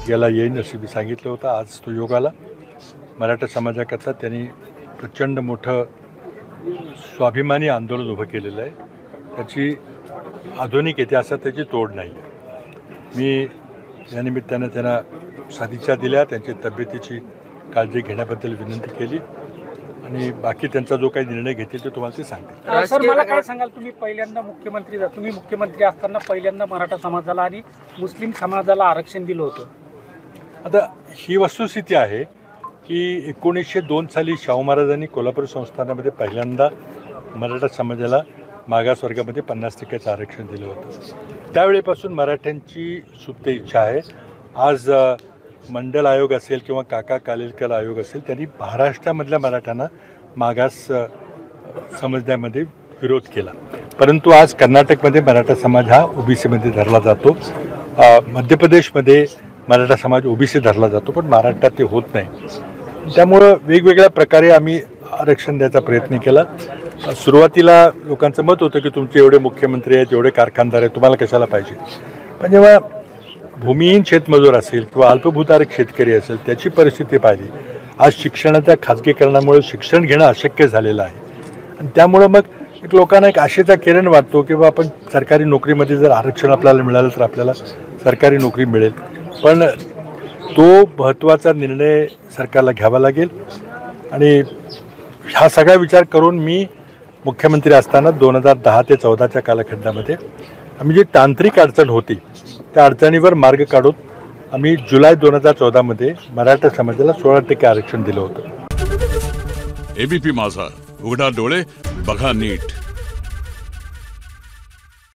याला येईन असे मी सांगितलं होतं. आज तो योग आला. मराठा समाजाकरता त्यांनी प्रचंड मोठं स्वाभिमानी आंदोलन उभं केलेलं आहे. त्याची आधुनिक इतिहासात त्याची तोड नाही आहे. मी या निमित्तानं त्यांना सदिच्छा दिल्या, त्यांची तब्येतीची काळजी घेण्याबद्दल विनंती केली आणि बाकी त्यांचा जो काही निर्णय घेतील ते तुम्हाला ते सांगतील. सर, मला काय सांगाल, तुम्ही पहिल्यांदा तुम्ही मुख्यमंत्री असताना पहिल्यांदा मराठा समाजाला आणि मुस्लिम समाजाला आरक्षण दिलं होतं. आता ही वस्तुस्थिती आहे की 1902 साली शाहू महाराजांनी कोल्हापूर संस्थानामध्ये पहिल्यांदा मराठा समाजाला मागासवर्गामध्ये 50% आरक्षण दिलं होतं. त्यावेळेपासून मराठ्यांची सुप्त इच्छा आहे. आज मंडल आयोग असेल किंवा काका कालेलकर आयोग असेल, त्यांनी महाराष्ट्रामधल्या मराठ्यांना मागास समजण्यामध्ये विरोध केला. परंतु आज कर्नाटकमध्ये मराठा समाज हा ओबीसीमध्ये धरला जातो. मध्य प्रदेशमध्ये मराठा समाज ओबीसी धरला जातो, पण महाराष्ट्रात ते होत नाही. त्यामुळं वेगवेगळ्या प्रकारे आम्ही आरक्षण द्यायचा प्रयत्न केला. सुरुवातीला लोकांचं मत होतं की तुमचे एवढे मुख्यमंत्री आहेत, एवढे कारखानदार आहेत, तुम्हाला कशाला पाहिजे. पण जेव्हा भूमिहीन शेतमजूर असेल किंवा अल्पभूधारक शेतकरी असेल, त्याची परिस्थिती पाहिली. आज शिक्षणाच्या खाजगीकरणामुळे शिक्षण घेणं अशक्य झालेलं आहे आणि त्यामुळं मग लोकांना एक आशेचा किरण वाटतो की बाबा आपण सरकारी नोकरीमध्ये जर आरक्षण आपल्याला मिळालं तर आपल्याला सरकारी नोकरी मिळेल. पण तो महत्त्वाचा निर्णय सरकारला घ्यावा लागेल आणि हा सगळा विचार करून मी मुख्यमंत्री असताना 2010 ते 2014च्या कालखंडामध्ये आम्ही जी तांत्रिक अडचण होती त्या अडचणीवर मार्ग काढून आम्ही जुलै 2014मध्ये मराठा समाजाला 16% आरक्षण दिलं होतं. एबीपी माझा, उघडा डोळे बघा नीट.